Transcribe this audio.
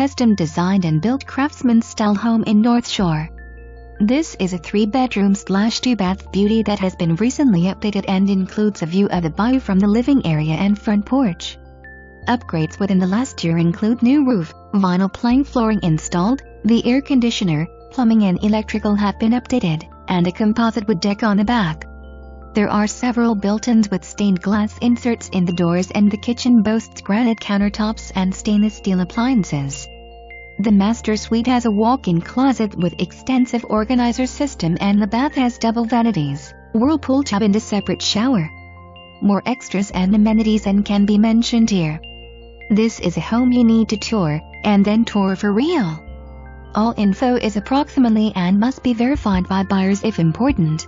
custom designed and built Craftsman-style home in Northshore. This is a 3-bedroom/2-bath beauty that has been recently updated and includes a view of the bayou from the living area and front porch. Upgrades within the last year include new roof, vinyl plank flooring installed, the air conditioner, plumbing and electrical have been updated, and a composite wood deck on the back. There are several built-ins with stained glass inserts in the doors, and the kitchen boasts granite countertops and stainless steel appliances. The master suite has a walk-in closet with extensive organizer system, and the bath has double vanities, whirlpool tub and a separate shower. More extras and amenities and can be mentioned here. This is a home you need to tour, and then tour for real. All info is approximately and must be verified by buyers if important.